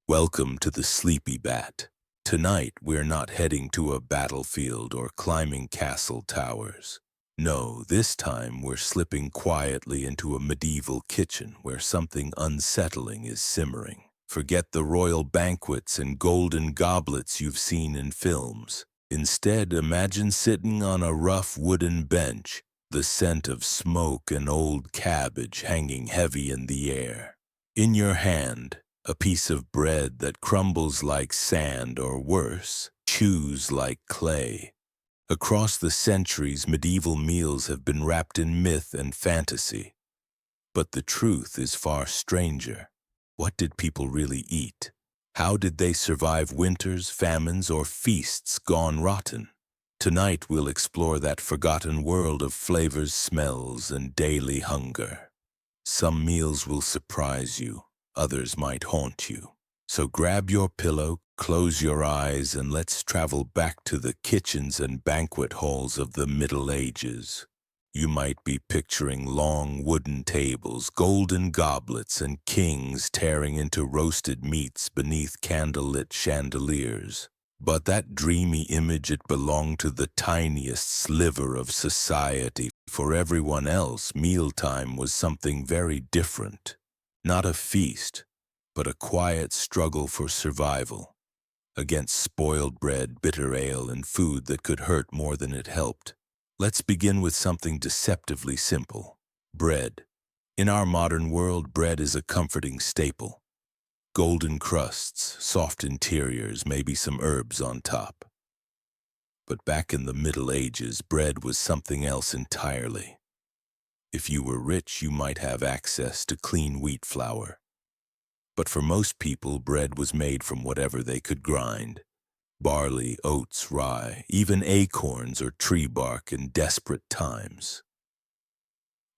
Welcome to the Sleepy Bat. Tonight, we're not heading to a battlefield or climbing castle towers. No, this time we're slipping quietly into a medieval kitchen where something unsettling is simmering. Forget the royal banquets and golden goblets you've seen in films. Instead, imagine sitting on a rough wooden bench, the scent of smoke and old cabbage hanging heavy in the air. In your hand, a piece of bread that crumbles like sand or worse, chews like clay. Across the centuries, medieval meals have been wrapped in myth and fantasy. But the truth is far stranger. What did people really eat? How did they survive winters, famines, or feasts gone rotten? Tonight we'll explore that forgotten world of flavors, smells, and daily hunger. Some meals will surprise you. Others might haunt you. So grab your pillow, close your eyes, and let's travel back to the kitchens and banquet halls of the Middle Ages. You might be picturing long wooden tables, golden goblets, and kings tearing into roasted meats beneath candlelit chandeliers. But that dreamy image, it belonged to the tiniest sliver of society. For everyone else, mealtime was something very different. Not a feast, but a quiet struggle for survival, against spoiled bread, bitter ale, and food that could hurt more than it helped. Let's begin with something deceptively simple: bread. In our modern world, bread is a comforting staple. Golden crusts, soft interiors, maybe some herbs on top. But back in the Middle Ages, bread was something else entirely. If you were rich, you might have access to clean wheat flour. But for most people, bread was made from whatever they could grind: barley, oats, rye, even acorns or tree bark in desperate times.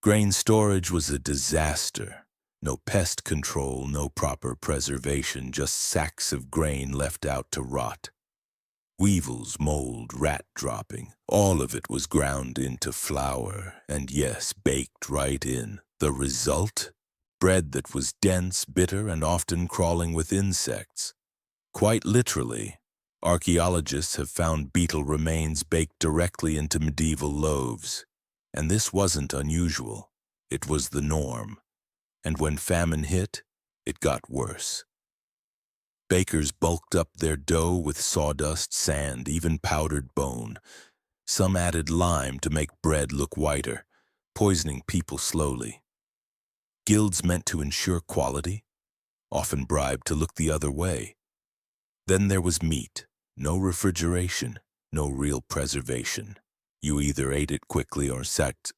Grain storage was a disaster. No pest control, no proper preservation, just sacks of grain left out to rot. Weevils, mold, rat dropping, all of it was ground into flour, and yes, baked right in. The result? Bread that was dense, bitter, and often crawling with insects. Quite literally, archaeologists have found beetle remains baked directly into medieval loaves. And this wasn't unusual. It was the norm. And when famine hit, it got worse. Bakers bulked up their dough with sawdust, sand, even powdered bone. Some added lime to make bread look whiter, poisoning people slowly. Guilds meant to ensure quality, often bribed to look the other way. Then there was meat. No refrigeration, no real preservation. You either ate it quickly or salted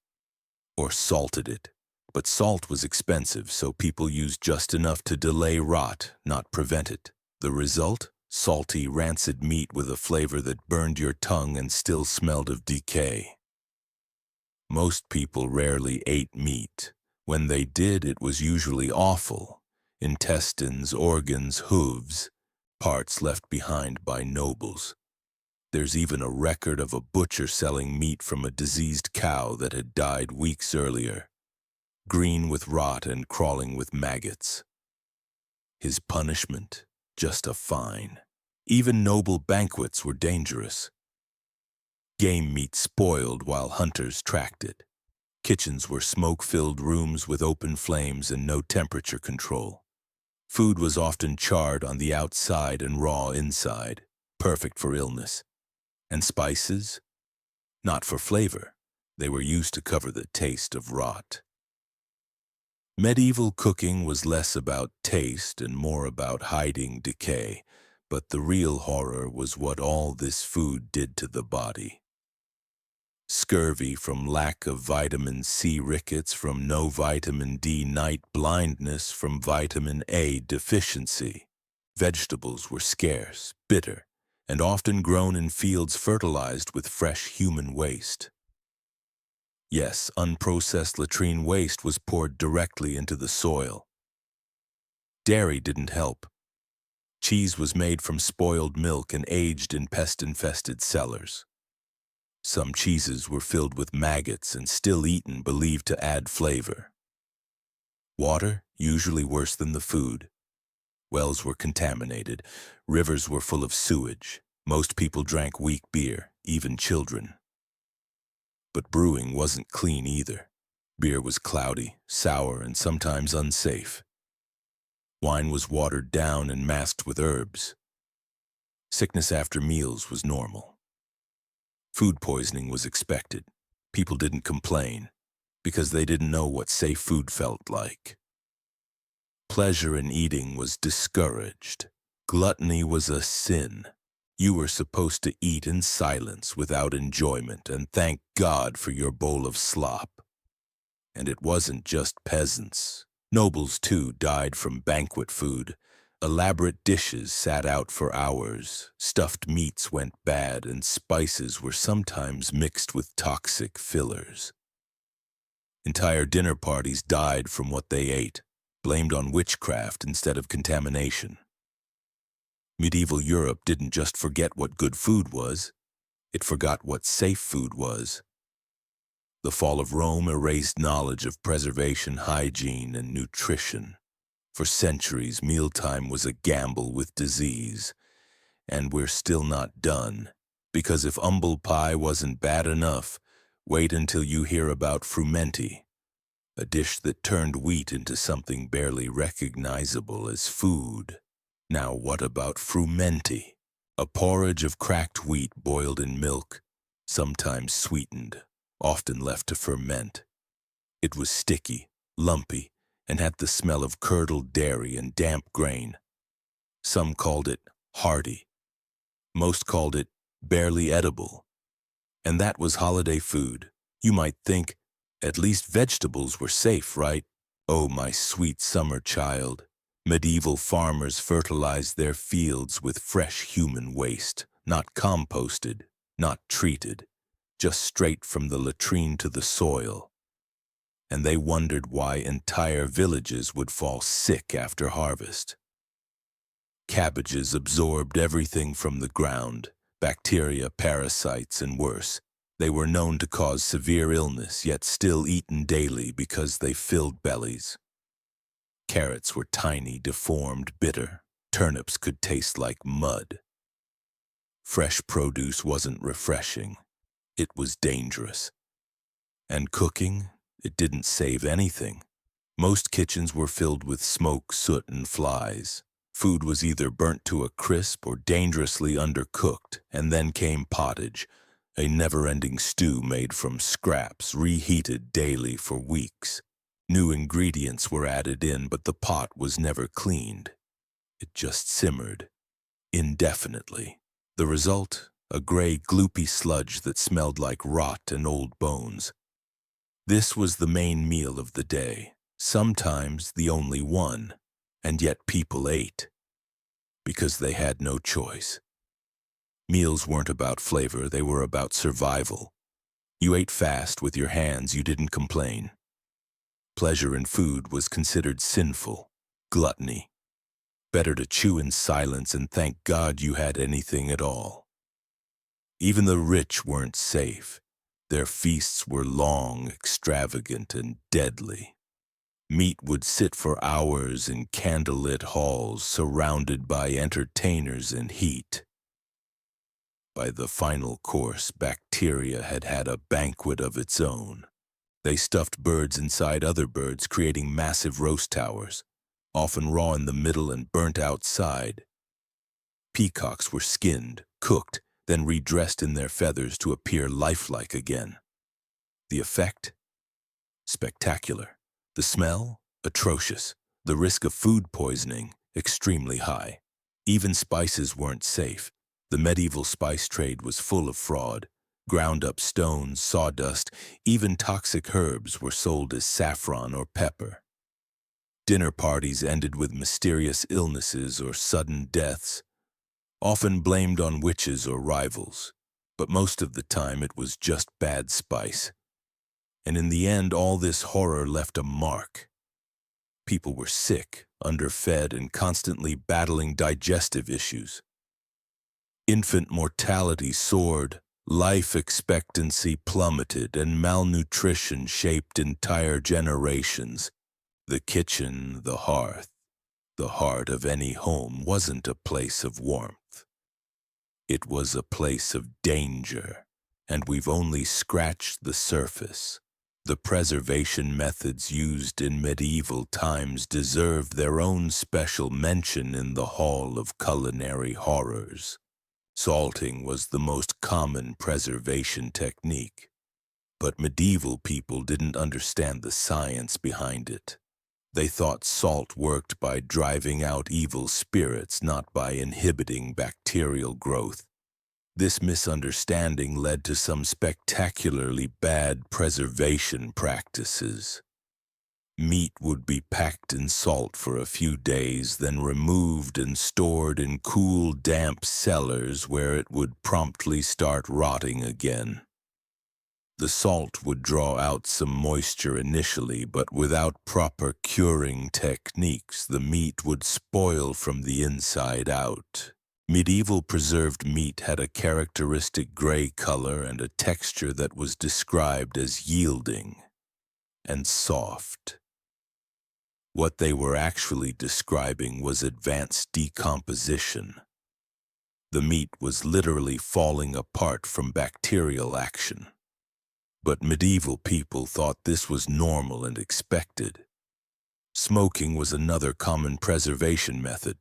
it. But salt was expensive, so people used just enough to delay rot, not prevent it. The result? Salty, rancid meat with a flavor that burned your tongue and still smelled of decay. Most people rarely ate meat. When they did, it was usually awful. Intestines, organs, hooves, parts left behind by nobles. There's even a record of a butcher selling meat from a diseased cow that had died weeks earlier, green with rot and crawling with maggots. His punishment? Just a fine. Even noble banquets were dangerous. Game meat spoiled while hunters tracked it. Kitchens were smoke-filled rooms with open flames and no temperature control. Food was often charred on the outside and raw inside, perfect for illness. And spices? Not for flavor. They were used to cover the taste of rot. Medieval cooking was less about taste and more about hiding decay, but the real horror was what all this food did to the body. Scurvy from lack of vitamin C, rickets from no vitamin D, night blindness from vitamin A deficiency. Vegetables were scarce, bitter, and often grown in fields fertilized with fresh human waste. Yes, unprocessed latrine waste was poured directly into the soil. Dairy didn't help. Cheese was made from spoiled milk and aged in pest-infested cellars. Some cheeses were filled with maggots and still eaten, believed to add flavor. Water, usually worse than the food. Wells were contaminated. Rivers were full of sewage. Most people drank weak beer, even children. But brewing wasn't clean either. Beer was cloudy, sour, and sometimes unsafe. Wine was watered down and masked with herbs. Sickness after meals was normal. Food poisoning was expected. People didn't complain because they didn't know what safe food felt like. Pleasure in eating was discouraged. Gluttony was a sin. You were supposed to eat in silence without enjoyment and thank God for your bowl of slop. And it wasn't just peasants. Nobles, too, died from banquet food. Elaborate dishes sat out for hours. Stuffed meats went bad, and spices were sometimes mixed with toxic fillers. Entire dinner parties died from what they ate, blamed on witchcraft instead of contamination. Medieval Europe didn't just forget what good food was, it forgot what safe food was. The fall of Rome erased knowledge of preservation, hygiene, and nutrition. For centuries, mealtime was a gamble with disease. And we're still not done, because if humble pie wasn't bad enough, wait until you hear about frumenti, a dish that turned wheat into something barely recognizable as food. Now what about frumenti? A porridge of cracked wheat boiled in milk, sometimes sweetened, often left to ferment. It was sticky, lumpy, and had the smell of curdled dairy and damp grain. Some called it hearty. Most called it barely edible. And that was holiday food. You might think, at least vegetables were safe, right? Oh, my sweet summer child. Medieval farmers fertilized their fields with fresh human waste, not composted, not treated, just straight from the latrine to the soil. And they wondered why entire villages would fall sick after harvest. Cabbages absorbed everything from the ground, bacteria, parasites, and worse. They were known to cause severe illness, yet still eaten daily because they filled bellies. Carrots were tiny, deformed, bitter. Turnips could taste like mud. Fresh produce wasn't refreshing. It was dangerous. And cooking, it didn't save anything. Most kitchens were filled with smoke, soot, and flies. Food was either burnt to a crisp or dangerously undercooked, and then came pottage, a never-ending stew made from scraps, reheated daily for weeks. New ingredients were added in, but the pot was never cleaned. It just simmered, indefinitely. The result? A gray, gloopy sludge that smelled like rot and old bones. This was the main meal of the day, sometimes the only one, and yet people ate, because they had no choice. Meals weren't about flavor, they were about survival. You ate fast with your hands, you didn't complain. Pleasure in food was considered sinful, gluttony. Better to chew in silence and thank God you had anything at all. Even the rich weren't safe. Their feasts were long, extravagant, and deadly. Meat would sit for hours in candlelit halls, surrounded by entertainers and heat. By the final course, bacteria had had a banquet of its own. They stuffed birds inside other birds, creating massive roast towers, often raw in the middle and burnt outside. Peacocks were skinned, cooked, then redressed in their feathers to appear lifelike again. The effect? Spectacular. The smell? Atrocious. The risk of food poisoning? Extremely high. Even spices weren't safe. The medieval spice trade was full of fraud. Ground-up stones, sawdust, even toxic herbs were sold as saffron or pepper. Dinner parties ended with mysterious illnesses or sudden deaths, often blamed on witches or rivals, but most of the time it was just bad spice. And in the end, all this horror left a mark. People were sick, underfed, and constantly battling digestive issues. Infant mortality soared, life expectancy plummeted, and malnutrition shaped entire generations. The kitchen, the hearth, the heart of any home wasn't a place of warmth. It was a place of danger, and we've only scratched the surface. The preservation methods used in medieval times deserve their own special mention in the Hall of Culinary Horrors. Salting was the most common preservation technique, but medieval people didn't understand the science behind it. They thought salt worked by driving out evil spirits, not by inhibiting bacterial growth. This misunderstanding led to some spectacularly bad preservation practices. Meat would be packed in salt for a few days, then removed and stored in cool, damp cellars where it would promptly start rotting again. The salt would draw out some moisture initially, but without proper curing techniques, the meat would spoil from the inside out. Medieval preserved meat had a characteristic gray color and a texture that was described as yielding and soft. What they were actually describing was advanced decomposition. The meat was literally falling apart from bacterial action. But medieval people thought this was normal and expected. Smoking was another common preservation method,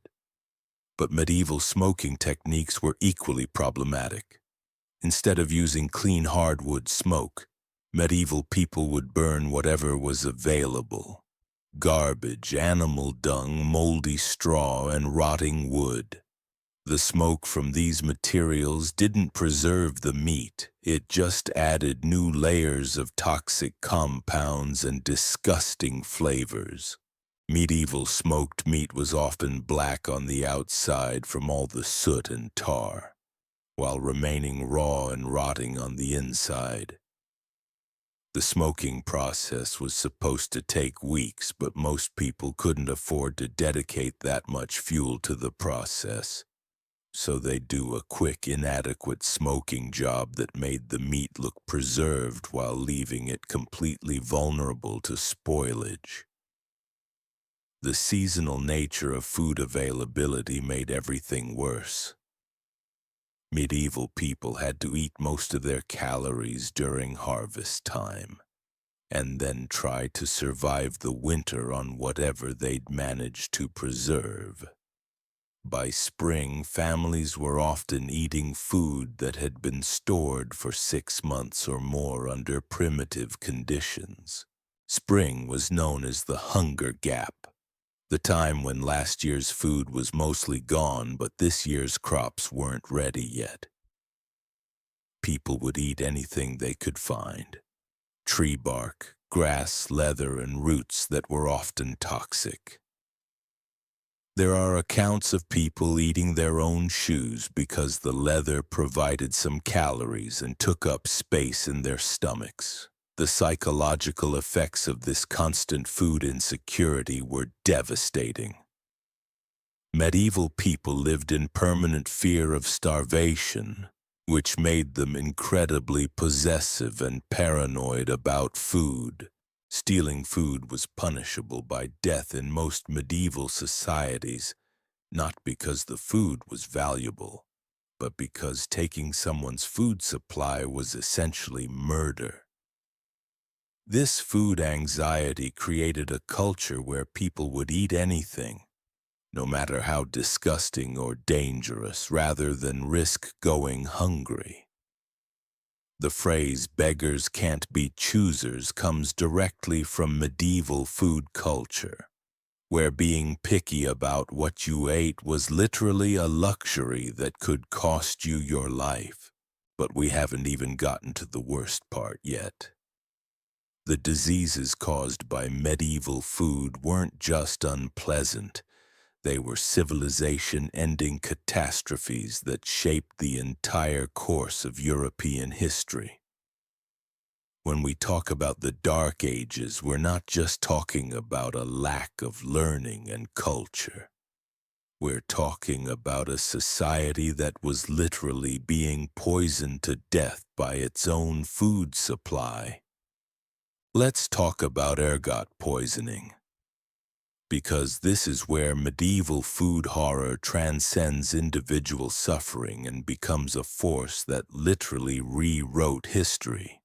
but medieval smoking techniques were equally problematic. Instead of using clean hardwood smoke, medieval people would burn whatever was available: garbage, animal dung, moldy straw, and rotting wood. The smoke from these materials didn't preserve the meat, it just added new layers of toxic compounds and disgusting flavors. Medieval smoked meat was often black on the outside from all the soot and tar, while remaining raw and rotting on the inside. The smoking process was supposed to take weeks, but most people couldn't afford to dedicate that much fuel to the process. So they'd do a quick, inadequate smoking job that made the meat look preserved while leaving it completely vulnerable to spoilage. The seasonal nature of food availability made everything worse. Medieval people had to eat most of their calories during harvest time, and then try to survive the winter on whatever they'd managed to preserve. By spring, families were often eating food that had been stored for 6 months or more under primitive conditions. Spring was known as the hunger gap, the time when last year's food was mostly gone, but this year's crops weren't ready yet. People would eat anything they could find: tree bark, grass, leather, and roots that were often toxic. There are accounts of people eating their own shoes because the leather provided some calories and took up space in their stomachs. The psychological effects of this constant food insecurity were devastating. Medieval people lived in permanent fear of starvation, which made them incredibly possessive and paranoid about food. Stealing food was punishable by death in most medieval societies, not because the food was valuable, but because taking someone's food supply was essentially murder. This food anxiety created a culture where people would eat anything, no matter how disgusting or dangerous, rather than risk going hungry. The phrase "beggars can't be choosers" comes directly from medieval food culture, where being picky about what you ate was literally a luxury that could cost you your life. But we haven't even gotten to the worst part yet. The diseases caused by medieval food weren't just unpleasant. They were civilization-ending catastrophes that shaped the entire course of European history. When we talk about the Dark Ages, we're not just talking about a lack of learning and culture. We're talking about a society that was literally being poisoned to death by its own food supply. Let's talk about ergot poisoning. because this is where medieval food horror transcends individual suffering and becomes a force that literally rewrote history.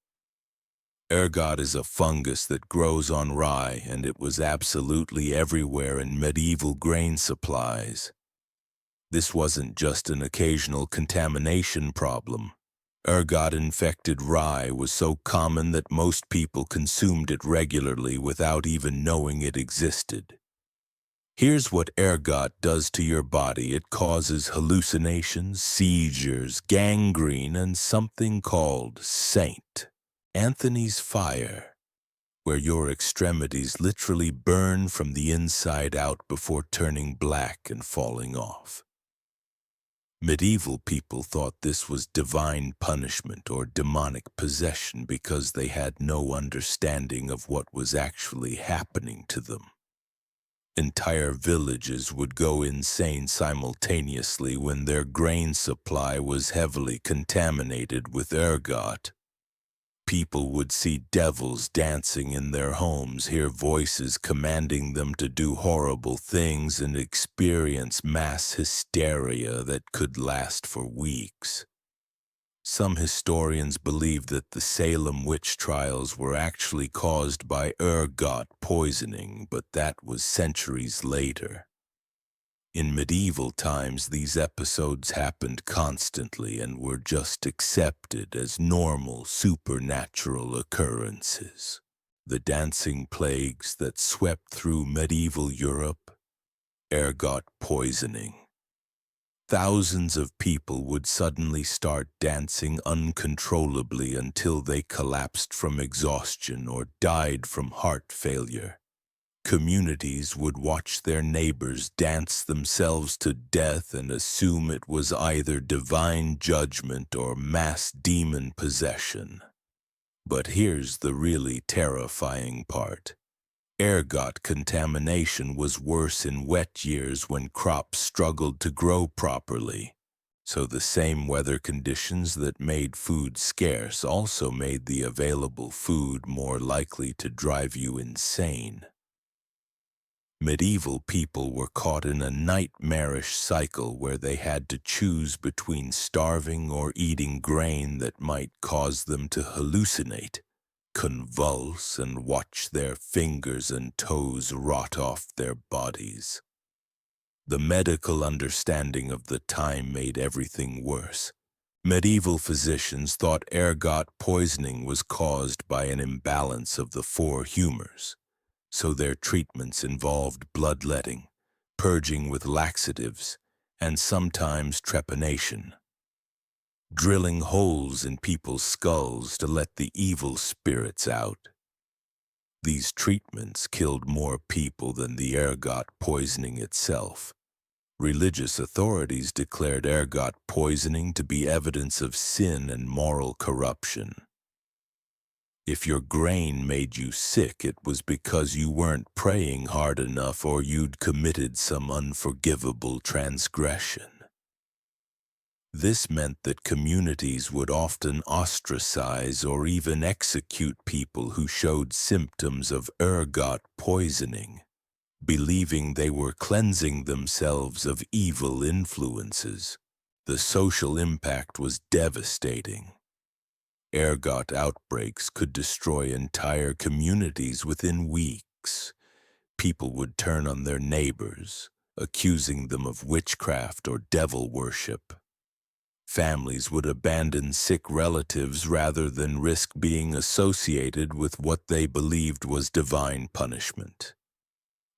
Ergot is a fungus that grows on rye, and it was absolutely everywhere in medieval grain supplies. This wasn't just an occasional contamination problem. Ergot-infected rye was so common that most people consumed it regularly without even knowing it existed. Here's what ergot does to your body. It causes hallucinations, seizures, gangrene, and something called Saint Anthony's fire, where your extremities literally burn from the inside out before turning black and falling off. Medieval people thought this was divine punishment or demonic possession because they had no understanding of what was actually happening to them. Entire villages would go insane simultaneously when their grain supply was heavily contaminated with ergot. People would see devils dancing in their homes, hear voices commanding them to do horrible things, and experience mass hysteria that could last for weeks. Some historians believe that the Salem witch trials were actually caused by ergot poisoning, but that was centuries later. In medieval times, these episodes happened constantly and were just accepted as normal supernatural occurrences. The dancing plagues that swept through medieval Europe, ergot poisoning. Thousands of people would suddenly start dancing uncontrollably until they collapsed from exhaustion or died from heart failure. Communities would watch their neighbors dance themselves to death and assume it was either divine judgment or mass demon possession. But here's the really terrifying part. Ergot contamination was worse in wet years when crops struggled to grow properly. So the same weather conditions that made food scarce also made the available food more likely to drive you insane. Medieval people were caught in a nightmarish cycle where they had to choose between starving or eating grain that might cause them to hallucinate, convulse, and watch their fingers and toes rot off their bodies. The medical understanding of the time made everything worse. Medieval physicians thought ergot poisoning was caused by an imbalance of the four humors. So their treatments involved bloodletting, purging with laxatives, and sometimes trepanation. Drilling holes in people's skulls to let the evil spirits out. These treatments killed more people than the ergot poisoning itself. Religious authorities declared ergot poisoning to be evidence of sin and moral corruption. If your grain made you sick, it was because you weren't praying hard enough or you'd committed some unforgivable transgression. This meant that communities would often ostracize or even execute people who showed symptoms of ergot poisoning, believing they were cleansing themselves of evil influences. The social impact was devastating. Ergot outbreaks could destroy entire communities within weeks. People would turn on their neighbors, accusing them of witchcraft or devil worship. Families would abandon sick relatives rather than risk being associated with what they believed was divine punishment.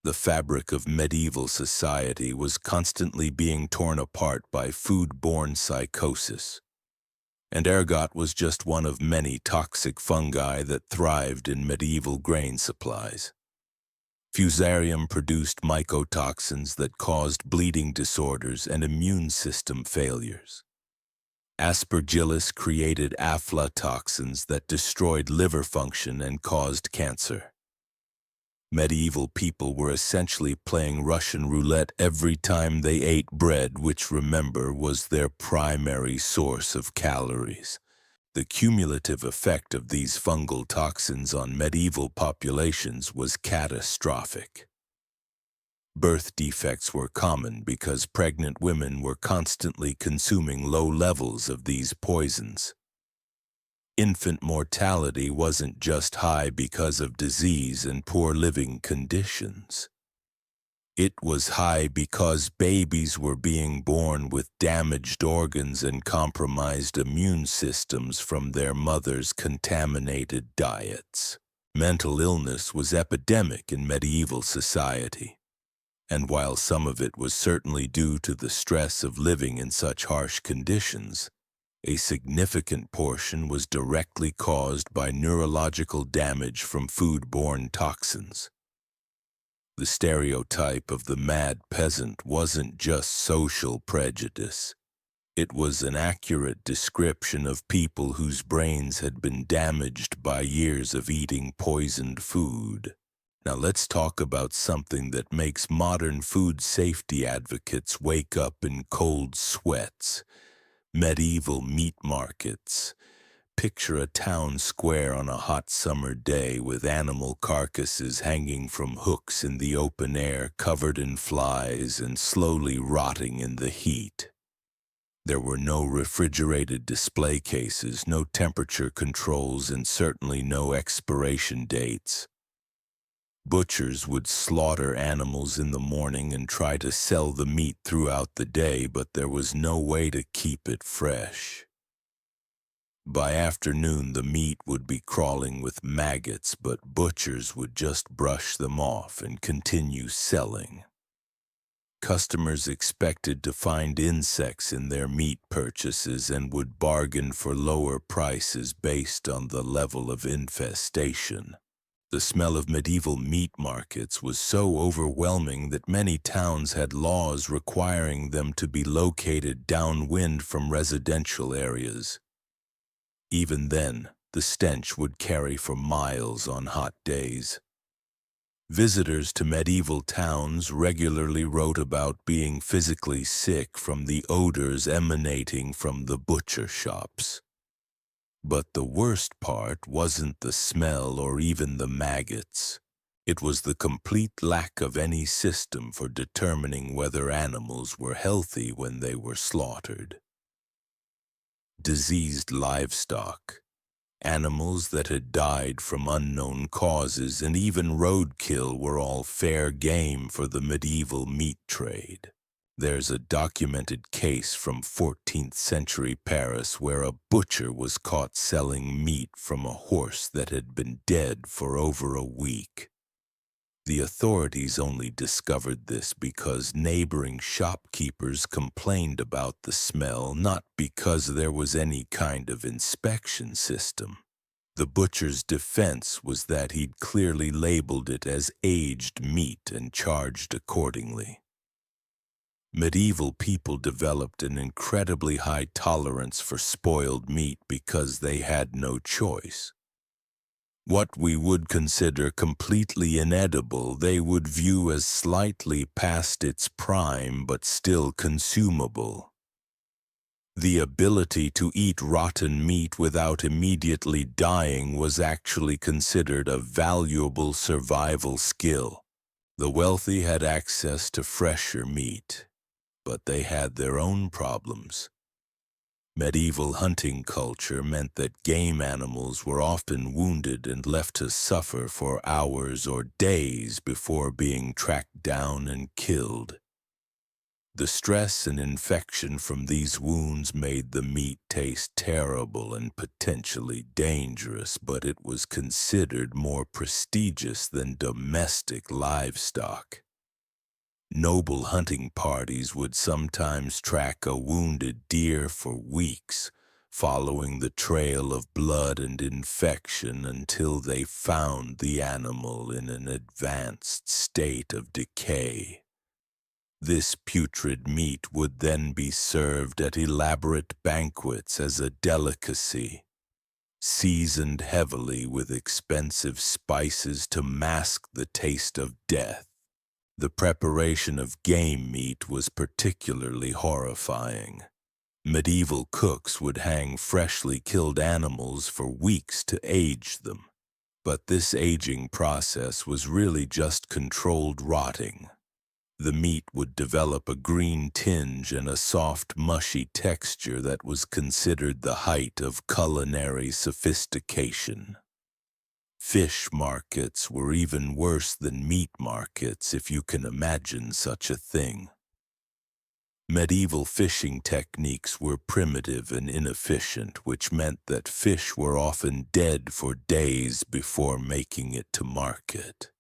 The fabric of medieval society was constantly being torn apart by food-borne psychosis. And ergot was just one of many toxic fungi that thrived in medieval grain supplies. Fusarium produced mycotoxins that caused bleeding disorders and immune system failures. Aspergillus created aflatoxins that destroyed liver function and caused cancer. Medieval people were essentially playing Russian roulette every time they ate bread, which, remember, was their primary source of calories. The cumulative effect of these fungal toxins on medieval populations was catastrophic. Birth defects were common because pregnant women were constantly consuming low levels of these poisons. Infant mortality wasn't just high because of disease and poor living conditions. It was high because babies were being born with damaged organs and compromised immune systems from their mothers' contaminated diets. Mental illness was epidemic in medieval society, and while some of it was certainly due to the stress of living in such harsh conditions, a significant portion was directly caused by neurological damage from food-borne toxins. The stereotype of the mad peasant wasn't just social prejudice. It was an accurate description of people whose brains had been damaged by years of eating poisoned food. Now let's talk about something that makes modern food safety advocates wake up in cold sweats: medieval meat markets. Picture a town square on a hot summer day with animal carcasses hanging from hooks in the open air, covered in flies and slowly rotting in the heat. There were no refrigerated display cases, no temperature controls, and certainly no expiration dates. Butchers would slaughter animals in the morning and try to sell the meat throughout the day, but there was no way to keep it fresh. By afternoon, the meat would be crawling with maggots, but butchers would just brush them off and continue selling. Customers expected to find insects in their meat purchases and would bargain for lower prices based on the level of infestation. The smell of medieval meat markets was so overwhelming that many towns had laws requiring them to be located downwind from residential areas. Even then, the stench would carry for miles on hot days. Visitors to medieval towns regularly wrote about being physically sick from the odors emanating from the butcher shops. But the worst part wasn't the smell or even the maggots. It was the complete lack of any system for determining whether animals were healthy when they were slaughtered. Diseased livestock, animals that had died from unknown causes, and even roadkill were all fair game for the medieval meat trade. There's a documented case from 14th century Paris where a butcher was caught selling meat from a horse that had been dead for over a week. The authorities only discovered this because neighboring shopkeepers complained about the smell, not because there was any kind of inspection system. The butcher's defense was that he'd clearly labeled it as aged meat and charged accordingly. Medieval people developed an incredibly high tolerance for spoiled meat because they had no choice. What we would consider completely inedible, they would view as slightly past its prime but still consumable. The ability to eat rotten meat without immediately dying was actually considered a valuable survival skill. The wealthy had access to fresher meat, but they had their own problems. Medieval hunting culture meant that game animals were often wounded and left to suffer for hours or days before being tracked down and killed. The stress and infection from these wounds made the meat taste terrible and potentially dangerous, but it was considered more prestigious than domestic livestock. Noble hunting parties would sometimes track a wounded deer for weeks, following the trail of blood and infection until they found the animal in an advanced state of decay. This putrid meat would then be served at elaborate banquets as a delicacy, seasoned heavily with expensive spices to mask the taste of death. The preparation of game meat was particularly horrifying. Medieval cooks would hang freshly killed animals for weeks to age them, but this aging process was really just controlled rotting. The meat would develop a green tinge and a soft, mushy texture that was considered the height of culinary sophistication. Fish markets were even worse than meat markets, if you can imagine such a thing. Medieval fishing techniques were primitive and inefficient, which meant that fish were often dead for days before making it to market.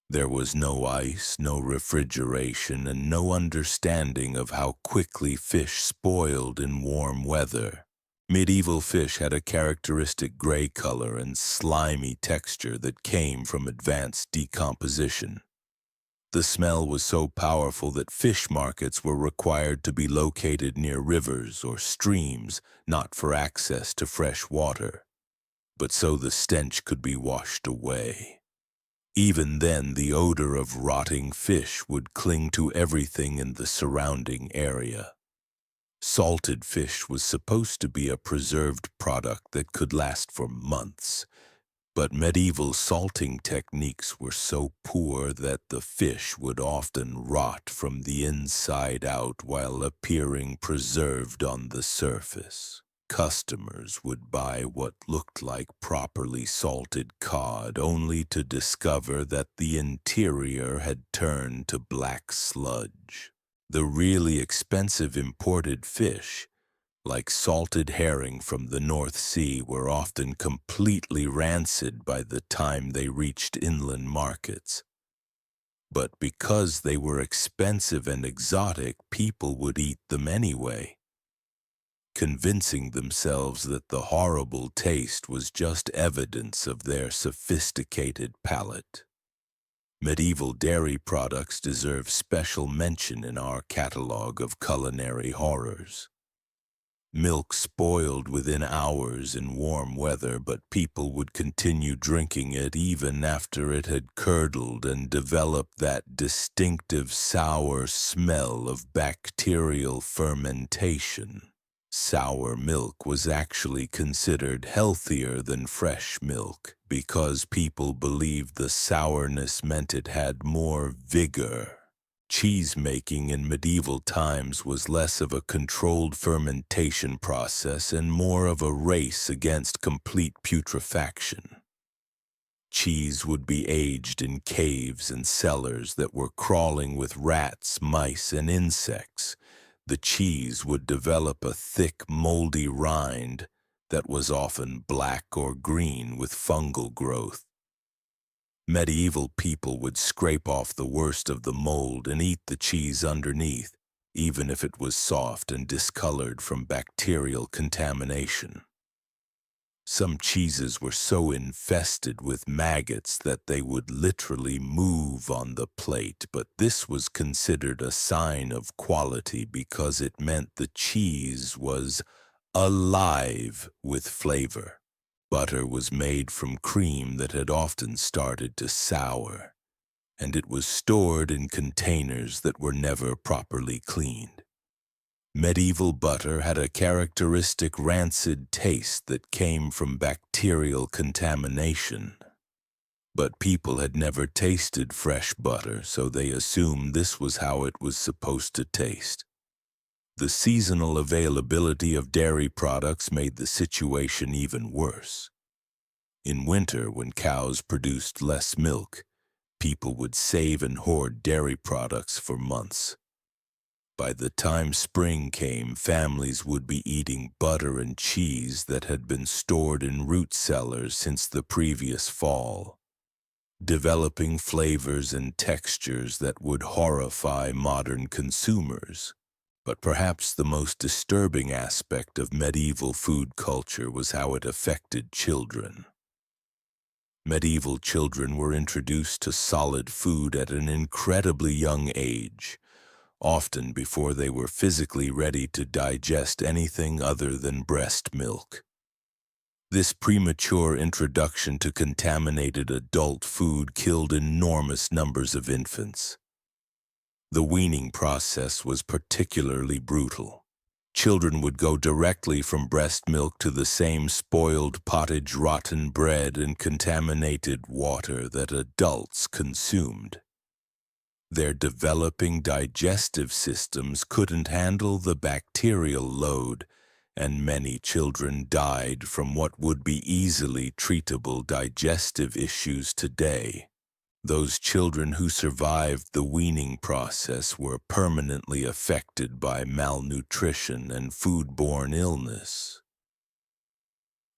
There was no ice, no refrigeration, and no understanding of how quickly fish spoiled in warm weather. Medieval fish had a characteristic gray color and slimy texture that came from advanced decomposition. The smell was so powerful that fish markets were required to be located near rivers or streams, not for access to fresh water, but so the stench could be washed away. Even then, the odor of rotting fish would cling to everything in the surrounding area. Salted fish was supposed to be a preserved product that could last for months, but medieval salting techniques were so poor that the fish would often rot from the inside out while appearing preserved on the surface. Customers would buy what looked like properly salted cod only to discover that the interior had turned to black sludge. The really expensive imported fish, like salted herring from the North Sea, were often completely rancid by the time they reached inland markets. But because they were expensive and exotic, people would eat them anyway, convincing themselves that the horrible taste was just evidence of their sophisticated palate. Medieval dairy products deserve special mention in our catalog of culinary horrors. Milk spoiled within hours in warm weather, but people would continue drinking it even after it had curdled and developed that distinctive sour smell of bacterial fermentation. Sour milk was actually considered healthier than fresh milk because people believed the sourness meant it had more vigor. Cheese-making in medieval times was less of a controlled fermentation process and more of a race against complete putrefaction. Cheese would be aged in caves and cellars that were crawling with rats, mice, and insects. The cheese would develop a thick, moldy rind that was often black or green with fungal growth. Medieval people would scrape off the worst of the mold and eat the cheese underneath, even if it was soft and discolored from bacterial contamination. Some cheeses were so infested with maggots that they would literally move on the plate, but this was considered a sign of quality because it meant the cheese was alive with flavor. Butter was made from cream that had often started to sour, and it was stored in containers that were never properly cleaned. Medieval butter had a characteristic rancid taste that came from bacterial contamination. But people had never tasted fresh butter, so they assumed this was how it was supposed to taste. The seasonal availability of dairy products made the situation even worse. In winter, when cows produced less milk, people would save and hoard dairy products for months. By the time spring came, families would be eating butter and cheese that had been stored in root cellars since the previous fall, developing flavors and textures that would horrify modern consumers. But perhaps the most disturbing aspect of medieval food culture was how it affected children. Medieval children were introduced to solid food at an incredibly young age, often before they were physically ready to digest anything other than breast milk. This premature introduction to contaminated adult food killed enormous numbers of infants. The weaning process was particularly brutal. Children would go directly from breast milk to the same spoiled pottage, rotten bread, and contaminated water that adults consumed. Their developing digestive systems couldn't handle the bacterial load, and many children died from what would be easily treatable digestive issues today. Those children who survived the weaning process were permanently affected by malnutrition and foodborne illness.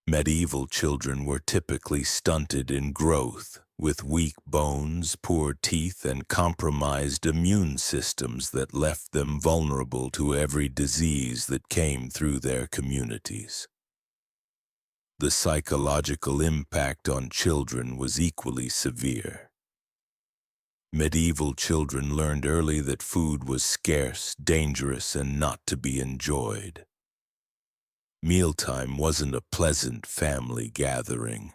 Medieval children were typically stunted in growth, with weak bones, poor teeth, and compromised immune systems that left them vulnerable to every disease that came through their communities. The psychological impact on children was equally severe. Medieval children learned early that food was scarce, dangerous, and not to be enjoyed. Mealtime wasn't a pleasant family gathering.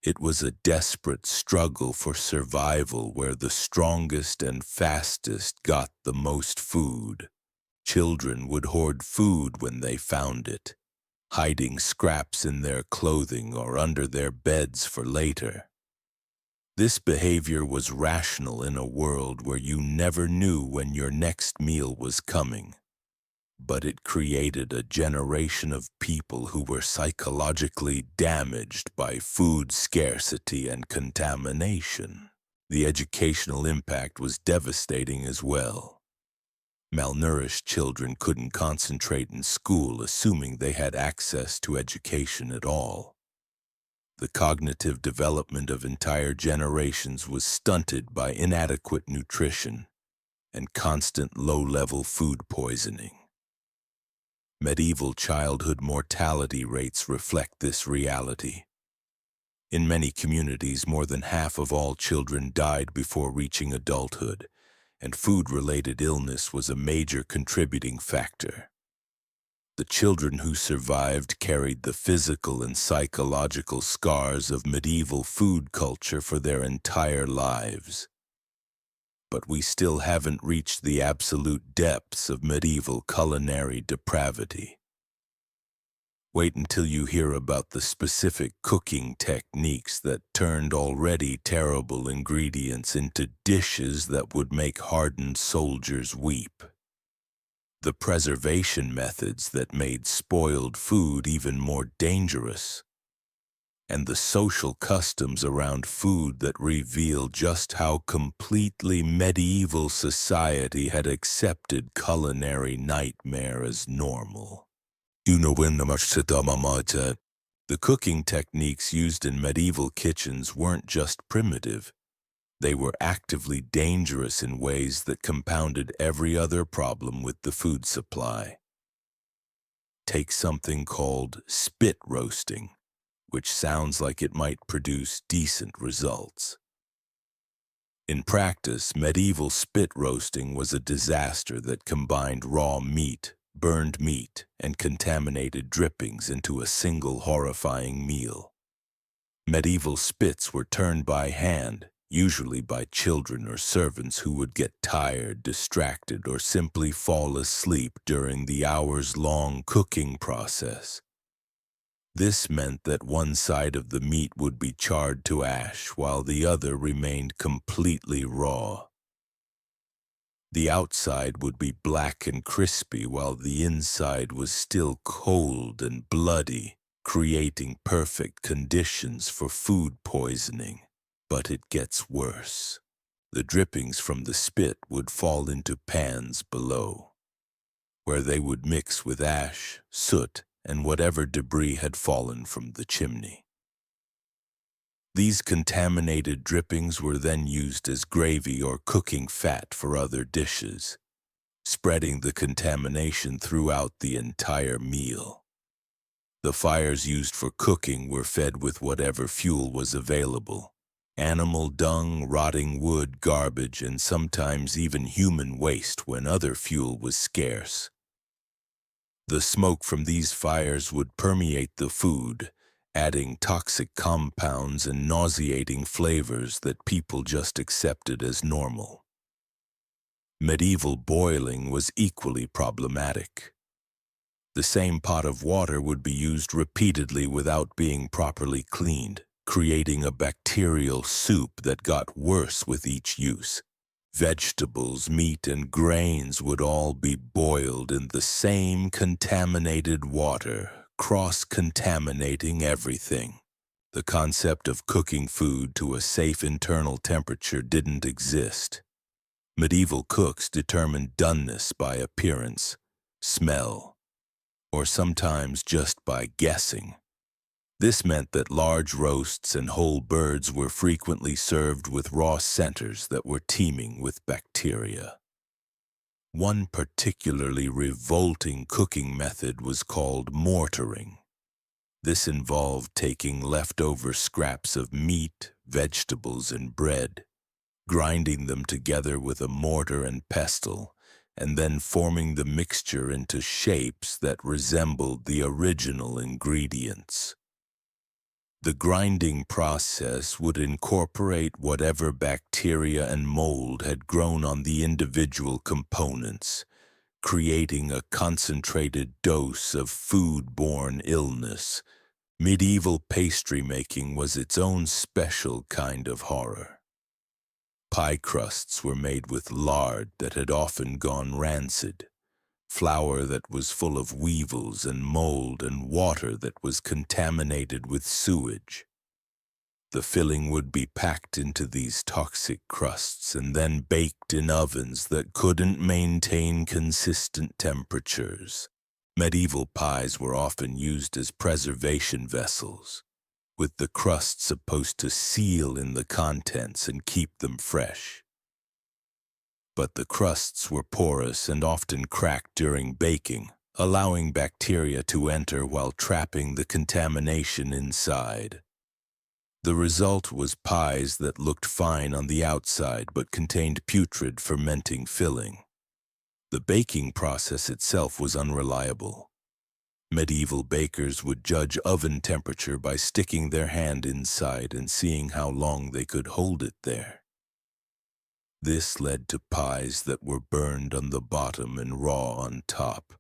It was a desperate struggle for survival where the strongest and fastest got the most food. Children would hoard food when they found it, hiding scraps in their clothing or under their beds for later. This behavior was rational in a world where you never knew when your next meal was coming. But it created a generation of people who were psychologically damaged by food scarcity and contamination. The educational impact was devastating as well. Malnourished children couldn't concentrate in school, assuming they had access to education at all. The cognitive development of entire generations was stunted by inadequate nutrition and constant low-level food poisoning. Medieval childhood mortality rates reflect this reality. In many communities, more than half of all children died before reaching adulthood, and food-related illness was a major contributing factor. The children who survived carried the physical and psychological scars of medieval food culture for their entire lives. But we still haven't reached the absolute depths of medieval culinary depravity. Wait until you hear about the specific cooking techniques that turned already terrible ingredients into dishes that would make hardened soldiers weep. The preservation methods that made spoiled food even more dangerous. And the social customs around food that reveal just how completely medieval society had accepted culinary nightmare as normal. The cooking techniques used in medieval kitchens weren't just primitive. They were actively dangerous in ways that compounded every other problem with the food supply. Take something called spit roasting, which sounds like it might produce decent results. In practice, medieval spit roasting was a disaster that combined raw meat, burned meat, and contaminated drippings into a single horrifying meal. Medieval spits were turned by hand, usually by children or servants who would get tired, distracted, or simply fall asleep during the hours-long cooking process. This meant that one side of the meat would be charred to ash while the other remained completely raw. The outside would be black and crispy while the inside was still cold and bloody, creating perfect conditions for food poisoning. But it gets worse. The drippings from the spit would fall into pans below, where they would mix with ash, soot, and whatever debris had fallen from the chimney. These contaminated drippings were then used as gravy or cooking fat for other dishes, spreading the contamination throughout the entire meal. The fires used for cooking were fed with whatever fuel was available: animal dung, rotting wood, garbage, and sometimes even human waste when other fuel was scarce. The smoke from these fires would permeate the food, adding toxic compounds and nauseating flavors that people just accepted as normal. Medieval boiling was equally problematic. The same pot of water would be used repeatedly without being properly cleaned, creating a bacterial soup that got worse with each use. Vegetables, meat, and grains would all be boiled in the same contaminated water, cross-contaminating everything. The concept of cooking food to a safe internal temperature didn't exist. Medieval cooks determined doneness by appearance, smell, or sometimes just by guessing. This meant that large roasts and whole birds were frequently served with raw centers that were teeming with bacteria. One particularly revolting cooking method was called mortaring. This involved taking leftover scraps of meat, vegetables, and bread, grinding them together with a mortar and pestle, and then forming the mixture into shapes that resembled the original ingredients. The grinding process would incorporate whatever bacteria and mold had grown on the individual components, creating a concentrated dose of food-borne illness. Medieval pastry making was its own special kind of horror. Pie crusts were made with lard that had often gone rancid, flour that was full of weevils and mold, and water that was contaminated with sewage. The filling would be packed into these toxic crusts and then baked in ovens that couldn't maintain consistent temperatures. Medieval pies were often used as preservation vessels, with the crust supposed to seal in the contents and keep them fresh. But the crusts were porous and often cracked during baking, allowing bacteria to enter while trapping the contamination inside. The result was pies that looked fine on the outside but contained putrid fermenting filling. The baking process itself was unreliable. Medieval bakers would judge oven temperature by sticking their hand inside and seeing how long they could hold it there. This led to pies that were burned on the bottom and raw on top,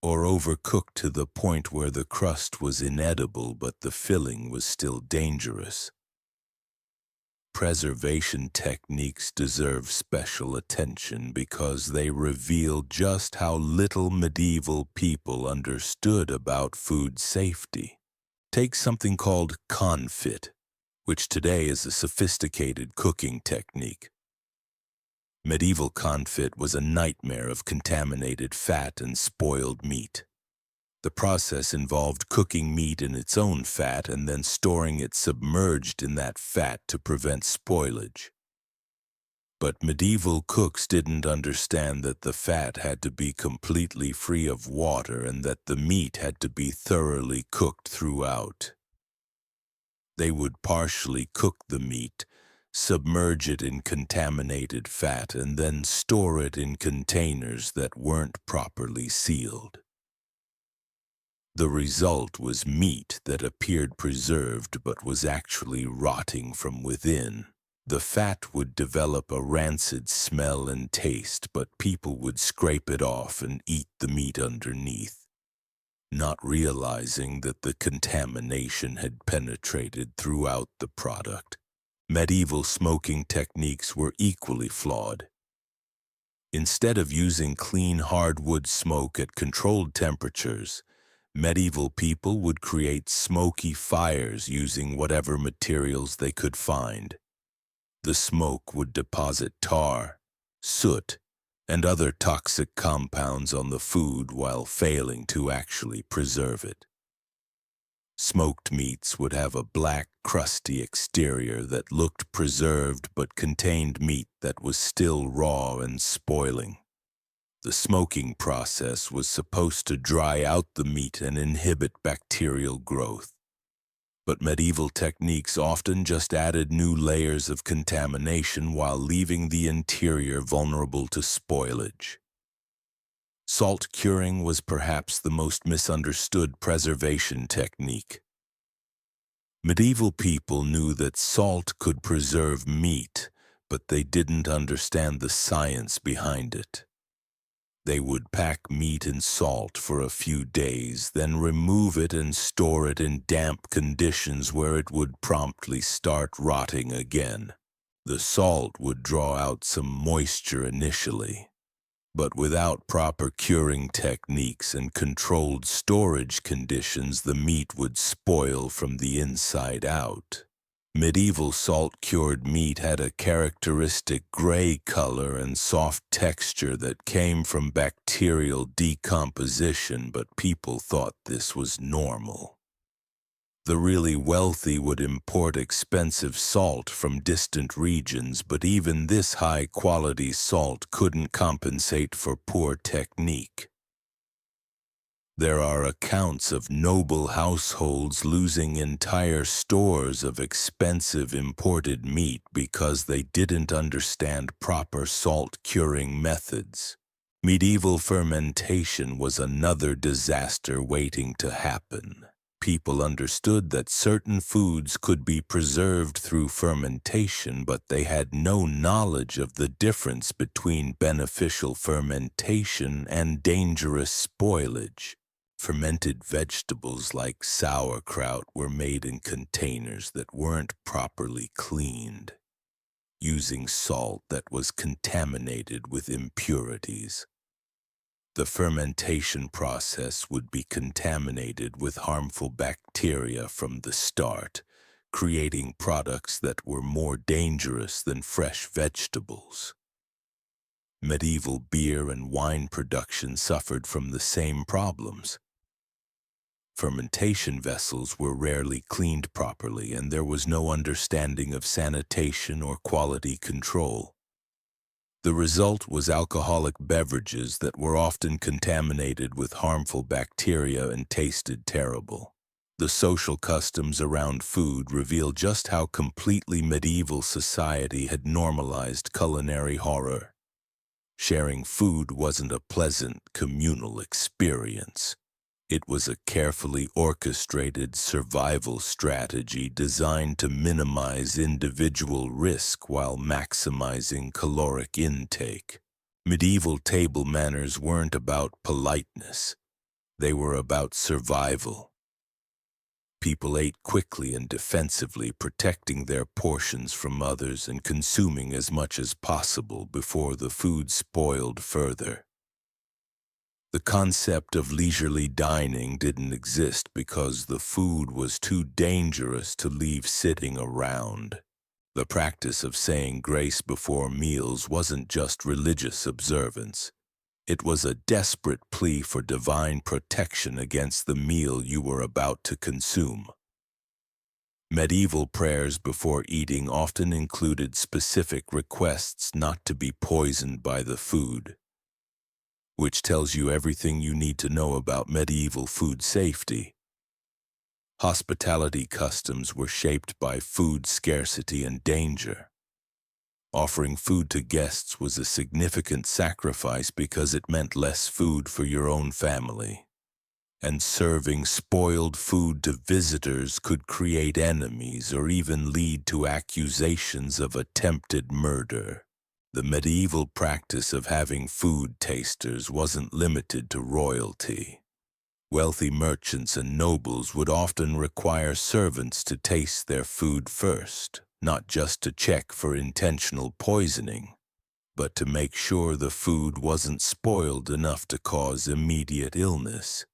or overcooked to the point where the crust was inedible but the filling was still dangerous. Preservation techniques deserve special attention because they reveal just how little medieval people understood about food safety. Take something called confit, which today is a sophisticated cooking technique. Medieval confit was a nightmare of contaminated fat and spoiled meat. The process involved cooking meat in its own fat and then storing it submerged in that fat to prevent spoilage. But medieval cooks didn't understand that the fat had to be completely free of water and that the meat had to be thoroughly cooked throughout. They would partially cook the meat, submerge it in contaminated fat, and then store it in containers that weren't properly sealed. The result was meat that appeared preserved but was actually rotting from within. The fat would develop a rancid smell and taste, but people would scrape it off and eat the meat underneath, not realizing that the contamination had penetrated throughout the product. Medieval smoking techniques were equally flawed. Instead of using clean hardwood smoke at controlled temperatures, medieval people would create smoky fires using whatever materials they could find. The smoke would deposit tar, soot, and other toxic compounds on the food while failing to actually preserve it. Smoked meats would have a black, crusty exterior that looked preserved but contained meat that was still raw and spoiling. The smoking process was supposed to dry out the meat and inhibit bacterial growth. But medieval techniques often just added new layers of contamination while leaving the interior vulnerable to spoilage. Salt curing was perhaps the most misunderstood preservation technique. Medieval people knew that salt could preserve meat, but they didn't understand the science behind it. They would pack meat in salt for a few days, then remove it and store it in damp conditions where it would promptly start rotting again. The salt would draw out some moisture initially, but without proper curing techniques and controlled storage conditions, the meat would spoil from the inside out. Medieval salt-cured meat had a characteristic gray color and soft texture that came from bacterial decomposition, but people thought this was normal. The really wealthy would import expensive salt from distant regions, but even this high-quality salt couldn't compensate for poor technique. There are accounts of noble households losing entire stores of expensive imported meat because they didn't understand proper salt curing methods. Medieval fermentation was another disaster waiting to happen. People understood that certain foods could be preserved through fermentation, but they had no knowledge of the difference between beneficial fermentation and dangerous spoilage. Fermented vegetables like sauerkraut were made in containers that weren't properly cleaned, using salt that was contaminated with impurities. The fermentation process would be contaminated with harmful bacteria from the start, creating products that were more dangerous than fresh vegetables. Medieval beer and wine production suffered from the same problems. Fermentation vessels were rarely cleaned properly, and there was no understanding of sanitation or quality control. The result was alcoholic beverages that were often contaminated with harmful bacteria and tasted terrible. The social customs around food reveal just how completely medieval society had normalized culinary horror. Sharing food wasn't a pleasant communal experience. It was a carefully orchestrated survival strategy designed to minimize individual risk while maximizing caloric intake. Medieval table manners weren't about politeness. They were about survival. People ate quickly and defensively, protecting their portions from others and consuming as much as possible before the food spoiled further. The concept of leisurely dining didn't exist because the food was too dangerous to leave sitting around. The practice of saying grace before meals wasn't just religious observance. It was a desperate plea for divine protection against the meal you were about to consume. Medieval prayers before eating often included specific requests not to be poisoned by the food, which tells you everything you need to know about medieval food safety. Hospitality customs were shaped by food scarcity and danger. Offering food to guests was a significant sacrifice because it meant less food for your own family. And serving spoiled food to visitors could create enemies or even lead to accusations of attempted murder. The medieval practice of having food tasters wasn't limited to royalty. Wealthy merchants and nobles would often require servants to taste their food first, not just to check for intentional poisoning, but to make sure the food wasn't spoiled enough to cause immediate illness.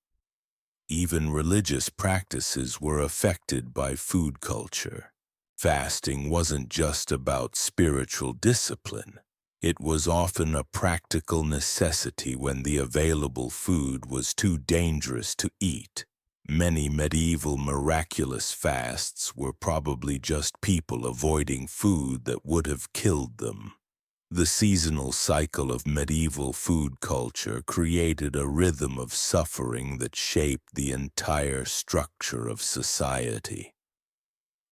Even religious practices were affected by food culture. Fasting wasn't just about spiritual discipline. It was often a practical necessity when the available food was too dangerous to eat. Many medieval miraculous fasts were probably just people avoiding food that would have killed them. The seasonal cycle of medieval food culture created a rhythm of suffering that shaped the entire structure of society.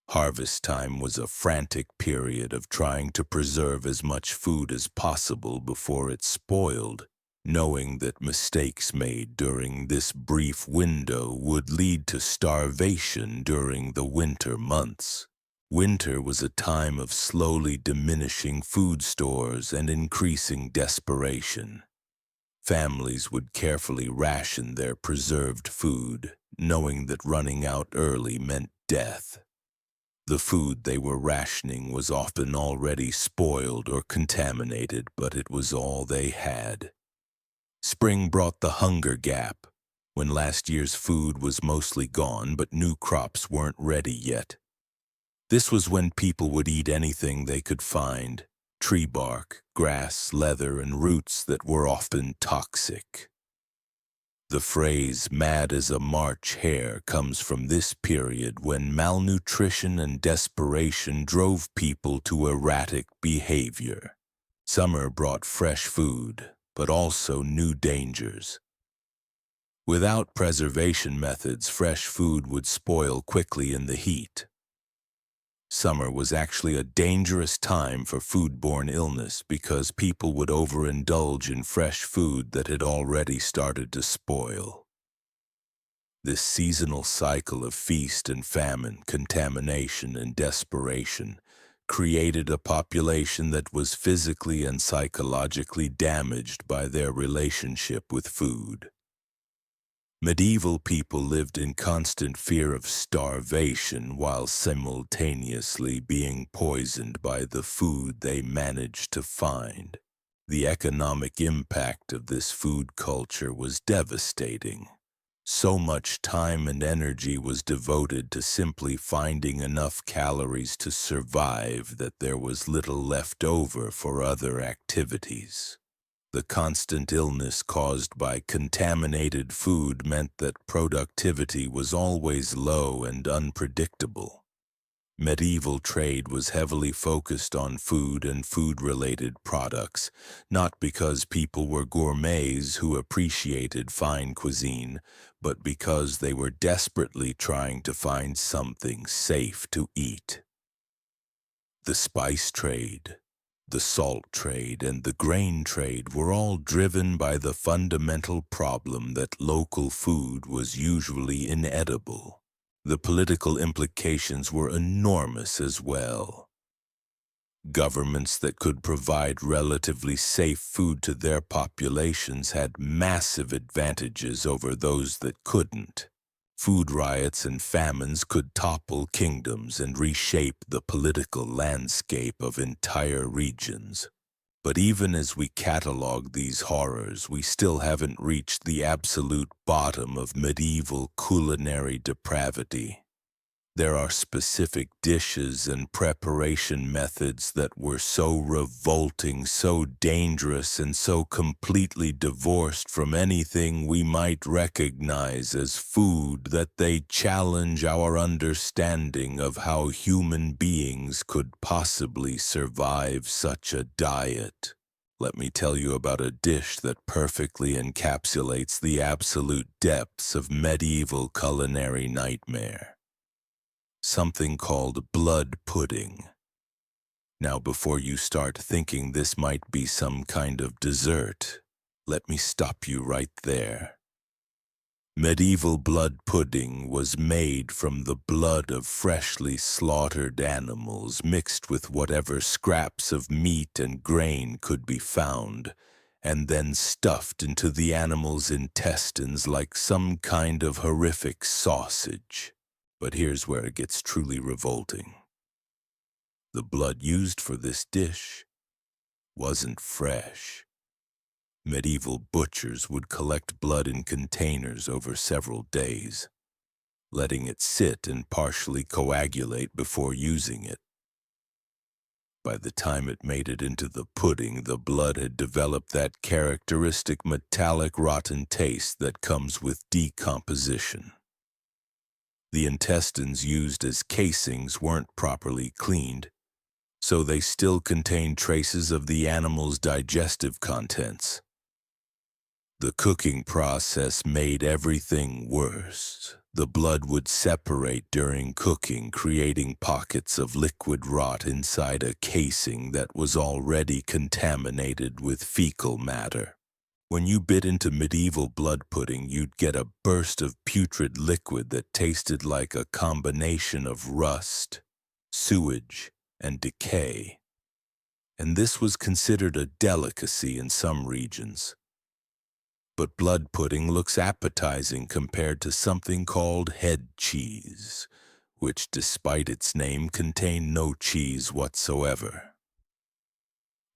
Harvest time was a frantic period of trying to preserve as much food as possible before it spoiled, knowing that mistakes made during this brief window would lead to starvation during the winter months. Winter was a time of slowly diminishing food stores and increasing desperation. Families would carefully ration their preserved food, knowing that running out early meant death. The food they were rationing was often already spoiled or contaminated, but it was all they had. Spring brought the hunger gap, when last year's food was mostly gone but new crops weren't ready yet. This was when people would eat anything they could find: tree bark, grass, leather, and roots that were often toxic. The phrase "mad as a March hare" comes from this period when malnutrition and desperation drove people to erratic behavior. Summer brought fresh food, but also new dangers. Without preservation methods, fresh food would spoil quickly in the heat. Summer was actually a dangerous time for foodborne illness because people would overindulge in fresh food that had already started to spoil. This seasonal cycle of feast and famine, contamination and desperation created a population that was physically and psychologically damaged by their relationship with food. Medieval people lived in constant fear of starvation while simultaneously being poisoned by the food they managed to find. The economic impact of this food culture was devastating. So much time and energy was devoted to simply finding enough calories to survive that there was little left over for other activities. The constant illness caused by contaminated food meant that productivity was always low and unpredictable. Medieval trade was heavily focused on food and food-related products, not because people were gourmets who appreciated fine cuisine, but because they were desperately trying to find something safe to eat. The spice trade, the salt trade, and the grain trade were all driven by the fundamental problem that local food was usually inedible. The political implications were enormous as well. Governments that could provide relatively safe food to their populations had massive advantages over those that couldn't. Food riots and famines could topple kingdoms and reshape the political landscape of entire regions. But even as we catalog these horrors, we still haven't reached the absolute bottom of medieval culinary depravity. There are specific dishes and preparation methods that were so revolting, so dangerous, and so completely divorced from anything we might recognize as food that they challenge our understanding of how human beings could possibly survive such a diet. Let me tell you about a dish that perfectly encapsulates the absolute depths of medieval culinary nightmare. Something called blood pudding. Now, before you start thinking this might be some kind of dessert, let me stop you right there. Medieval blood pudding was made from the blood of freshly slaughtered animals mixed with whatever scraps of meat and grain could be found, and then stuffed into the animal's intestines like some kind of horrific sausage. But here's where it gets truly revolting. The blood used for this dish wasn't fresh. Medieval butchers would collect blood in containers over several days, letting it sit and partially coagulate before using it. By the time it made it into the pudding, the blood had developed that characteristic metallic rotten taste that comes with decomposition. The intestines used as casings weren't properly cleaned, so they still contained traces of the animal's digestive contents. The cooking process made everything worse. The blood would separate during cooking, creating pockets of liquid rot inside a casing that was already contaminated with fecal matter. When you bit into medieval blood pudding, you'd get a burst of putrid liquid that tasted like a combination of rust, sewage, and decay. And this was considered a delicacy in some regions. But blood pudding looks appetizing compared to something called head cheese, which despite its name contained no cheese whatsoever.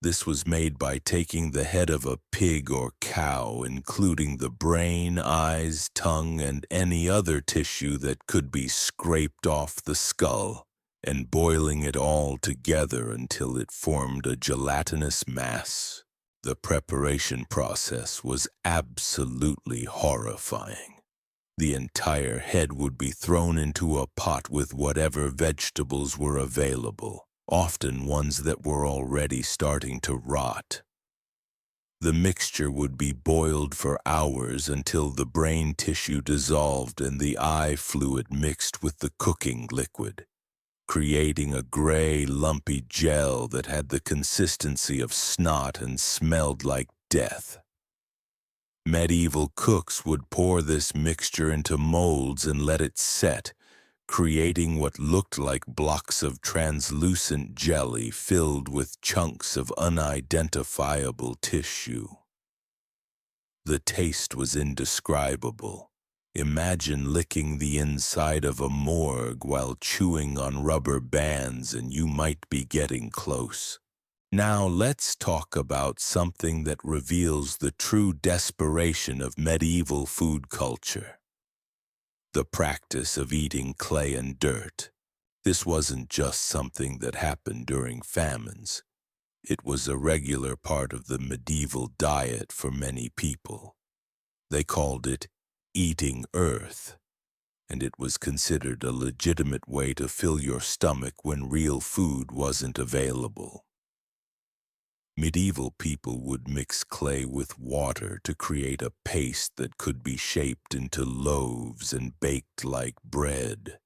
This was made by taking the head of a pig or cow, including the brain, eyes, tongue, and any other tissue that could be scraped off the skull, and boiling it all together until it formed a gelatinous mass. The preparation process was absolutely horrifying. The entire head would be thrown into a pot with whatever vegetables were available, often ones that were already starting to rot. The mixture would be boiled for hours until the brain tissue dissolved and the eye fluid mixed with the cooking liquid, creating a gray, lumpy gel that had the consistency of snot and smelled like death. Medieval cooks would pour this mixture into molds and let it set, creating what looked like blocks of translucent jelly filled with chunks of unidentifiable tissue. The taste was indescribable. Imagine licking the inside of a morgue while chewing on rubber bands and you might be getting close. Now let's talk about something that reveals the true desperation of medieval food culture. The practice of eating clay and dirt. This wasn't just something that happened during famines. It was a regular part of the medieval diet for many people. They called it eating earth, and it was considered a legitimate way to fill your stomach when real food wasn't available. Medieval people would mix clay with water to create a paste that could be shaped into loaves and baked like bread.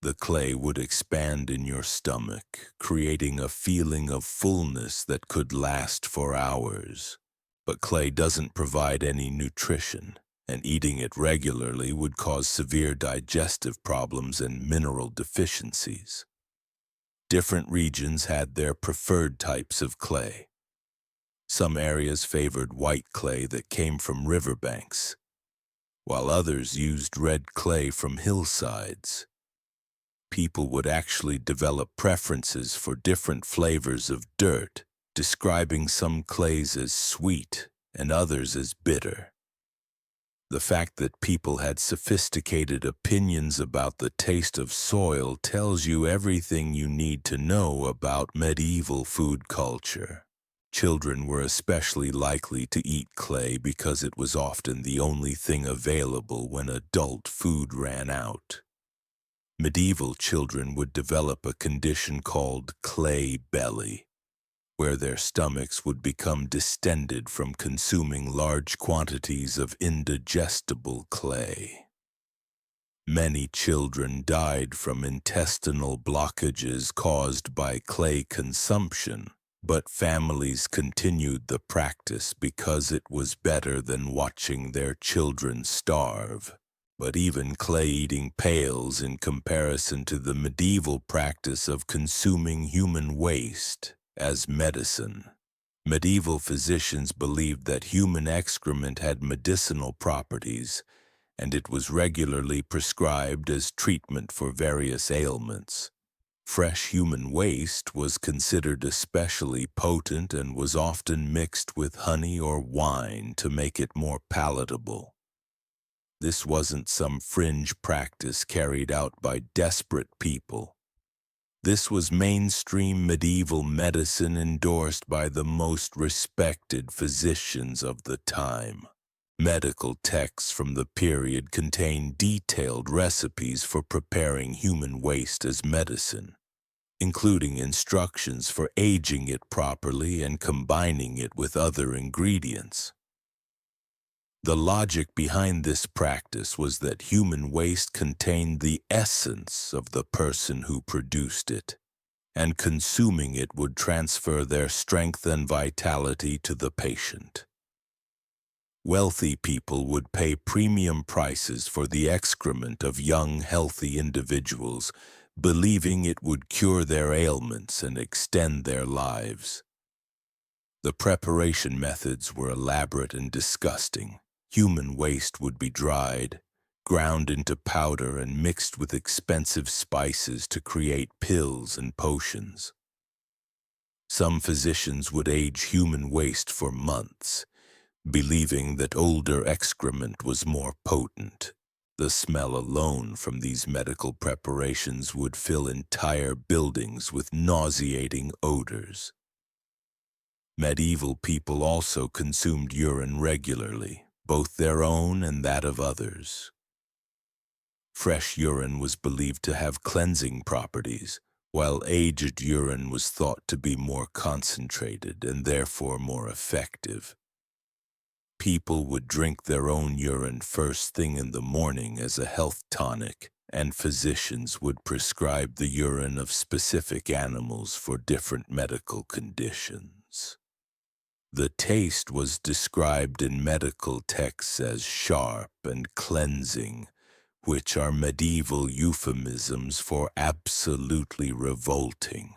The clay would expand in your stomach, creating a feeling of fullness that could last for hours. But clay doesn't provide any nutrition, and eating it regularly would cause severe digestive problems and mineral deficiencies. Different regions had their preferred types of clay. Some areas favored white clay that came from riverbanks, while others used red clay from hillsides. People would actually develop preferences for different flavors of dirt, describing some clays as sweet and others as bitter. The fact that people had sophisticated opinions about the taste of soil tells you everything you need to know about medieval food culture. Children were especially likely to eat clay because it was often the only thing available when adult food ran out. Medieval children would develop a condition called clay belly, where their stomachs would become distended from consuming large quantities of indigestible clay. Many children died from intestinal blockages caused by clay consumption, but families continued the practice because it was better than watching their children starve. But even clay eating pales in comparison to the medieval practice of consuming human waste as medicine. Medieval physicians believed that human excrement had medicinal properties, and it was regularly prescribed as treatment for various ailments. Fresh human waste was considered especially potent and was often mixed with honey or wine to make it more palatable. This wasn't some fringe practice carried out by desperate people. This was mainstream medieval medicine endorsed by the most respected physicians of the time. Medical texts from the period contain detailed recipes for preparing human waste as medicine, including instructions for aging it properly and combining it with other ingredients. The logic behind this practice was that human waste contained the essence of the person who produced it, and consuming it would transfer their strength and vitality to the patient. Wealthy people would pay premium prices for the excrement of young, healthy individuals, believing it would cure their ailments and extend their lives. The preparation methods were elaborate and disgusting. Human waste would be dried, ground into powder and mixed with expensive spices to create pills and potions. Some physicians would age human waste for months, believing that older excrement was more potent. The smell alone from these medical preparations would fill entire buildings with nauseating odors. Medieval people also consumed urine regularly, both their own and that of others. Fresh urine was believed to have cleansing properties, while aged urine was thought to be more concentrated and therefore more effective. People would drink their own urine first thing in the morning as a health tonic, and physicians would prescribe the urine of specific animals for different medical conditions. The taste was described in medical texts as sharp and cleansing, which are medieval euphemisms for absolutely revolting.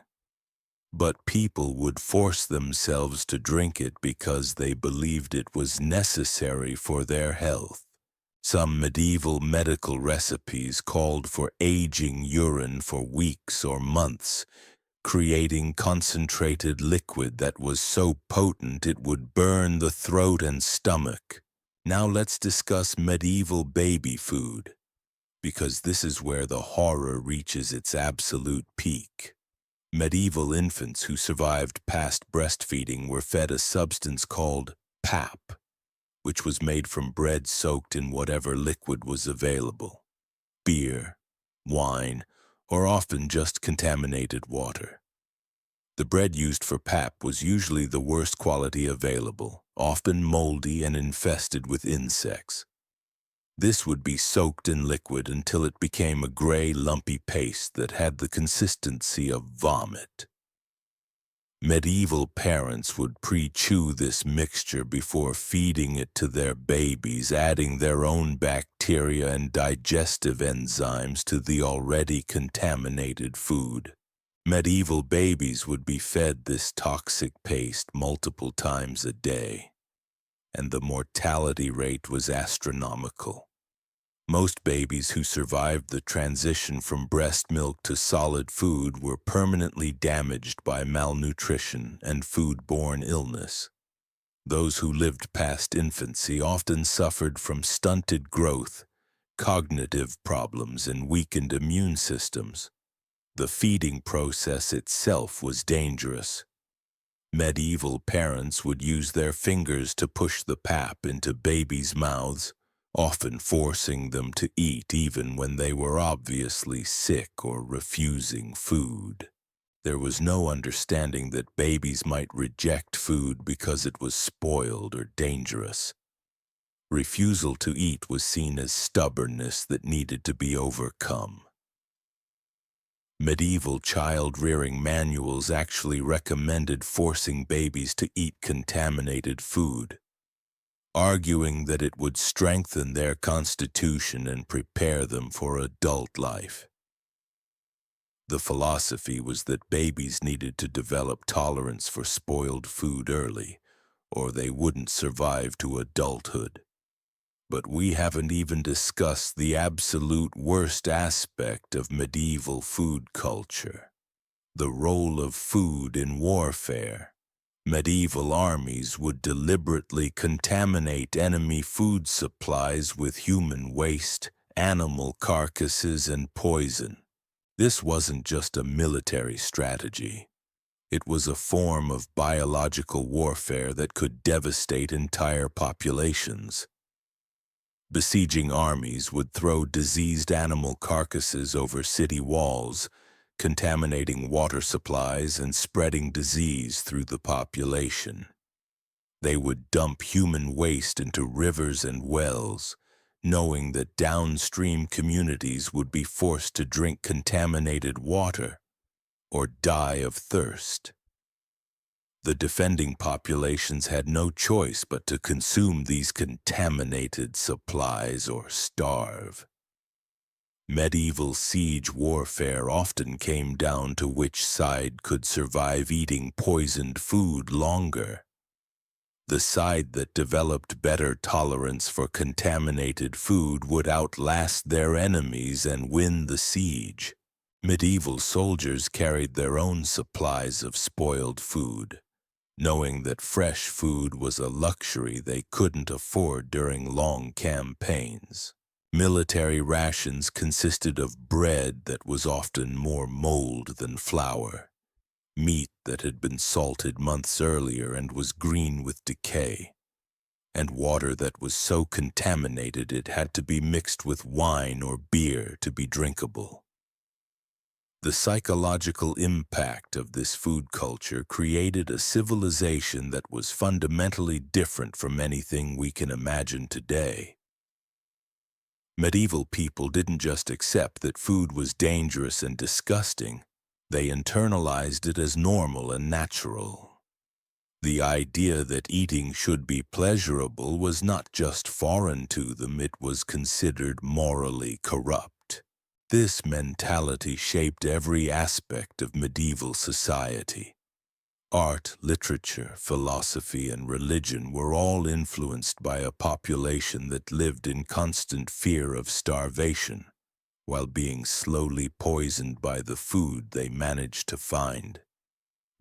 But people would force themselves to drink it because they believed it was necessary for their health. Some medieval medical recipes called for aging urine for weeks or months, creating concentrated liquid that was so potent it would burn the throat and stomach. Now let's discuss medieval baby food, because this is where the horror reaches its absolute peak. Medieval infants who survived past breastfeeding were fed a substance called pap, which was made from bread soaked in whatever liquid was available: beer, wine, or often just contaminated water. The bread used for pap was usually the worst quality available, often moldy and infested with insects. This would be soaked in liquid until it became a gray, lumpy paste that had the consistency of vomit. Medieval parents would pre-chew this mixture before feeding it to their babies, adding their own bacteria and digestive enzymes to the already contaminated food. Medieval babies would be fed this toxic paste multiple times a day, and the mortality rate was astronomical. Most babies who survived the transition from breast milk to solid food were permanently damaged by malnutrition and foodborne illness. Those who lived past infancy often suffered from stunted growth, cognitive problems, and weakened immune systems. The feeding process itself was dangerous. Medieval parents would use their fingers to push the pap into babies' mouths, often forcing them to eat even when they were obviously sick or refusing food. There was no understanding that babies might reject food because it was spoiled or dangerous. Refusal to eat was seen as stubbornness that needed to be overcome. Medieval child-rearing manuals actually recommended forcing babies to eat contaminated food, arguing that it would strengthen their constitution and prepare them for adult life. The philosophy was that babies needed to develop tolerance for spoiled food early, or they wouldn't survive to adulthood. But we haven't even discussed the absolute worst aspect of medieval food culture: the role of food in warfare. Medieval armies would deliberately contaminate enemy food supplies with human waste, animal carcasses, and poison. This wasn't just a military strategy. It was a form of biological warfare that could devastate entire populations. Besieging armies would throw diseased animal carcasses over city walls, contaminating water supplies and spreading disease through the population. They would dump human waste into rivers and wells, knowing that downstream communities would be forced to drink contaminated water or die of thirst. The defending populations had no choice but to consume these contaminated supplies or starve. Medieval siege warfare often came down to which side could survive eating poisoned food longer. The side that developed better tolerance for contaminated food would outlast their enemies and win the siege. Medieval soldiers carried their own supplies of spoiled food, knowing that fresh food was a luxury they couldn't afford during long campaigns. Military rations consisted of bread that was often more mold than flour, meat that had been salted months earlier and was green with decay, and water that was so contaminated it had to be mixed with wine or beer to be drinkable. The psychological impact of this food culture created a civilization that was fundamentally different from anything we can imagine today. Medieval people didn't just accept that food was dangerous and disgusting, they internalized it as normal and natural. The idea that eating should be pleasurable was not just foreign to them, it was considered morally corrupt. This mentality shaped every aspect of medieval society. Art, literature, philosophy, and religion were all influenced by a population that lived in constant fear of starvation, while being slowly poisoned by the food they managed to find.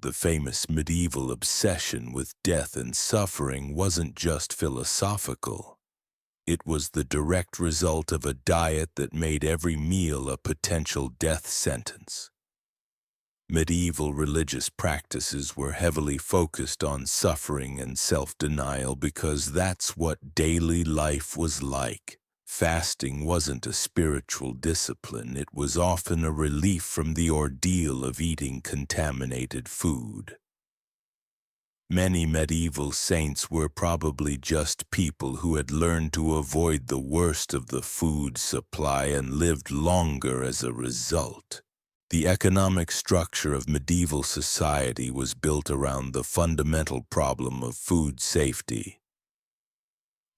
The famous medieval obsession with death and suffering wasn't just philosophical. It was the direct result of a diet that made every meal a potential death sentence. Medieval religious practices were heavily focused on suffering and self-denial because that's what daily life was like. Fasting wasn't a spiritual discipline, it was often a relief from the ordeal of eating contaminated food. Many medieval saints were probably just people who had learned to avoid the worst of the food supply and lived longer as a result. The economic structure of medieval society was built around the fundamental problem of food safety.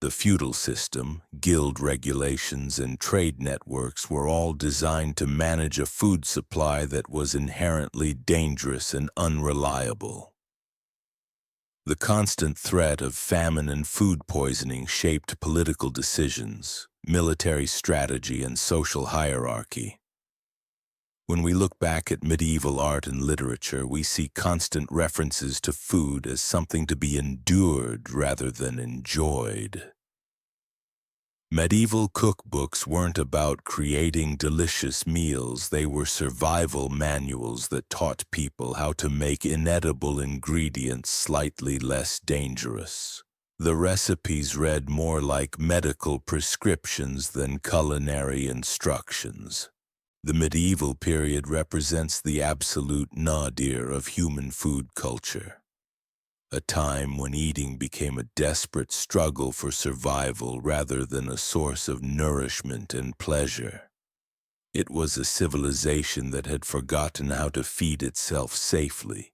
The feudal system, guild regulations, and trade networks were all designed to manage a food supply that was inherently dangerous and unreliable. The constant threat of famine and food poisoning shaped political decisions, military strategy, and social hierarchy. When we look back at medieval art and literature, we see constant references to food as something to be endured rather than enjoyed. Medieval cookbooks weren't about creating delicious meals, they were survival manuals that taught people how to make inedible ingredients slightly less dangerous. The recipes read more like medical prescriptions than culinary instructions. The medieval period represents the absolute nadir of human food culture, a time when eating became a desperate struggle for survival rather than a source of nourishment and pleasure. It was a civilization that had forgotten how to feed itself safely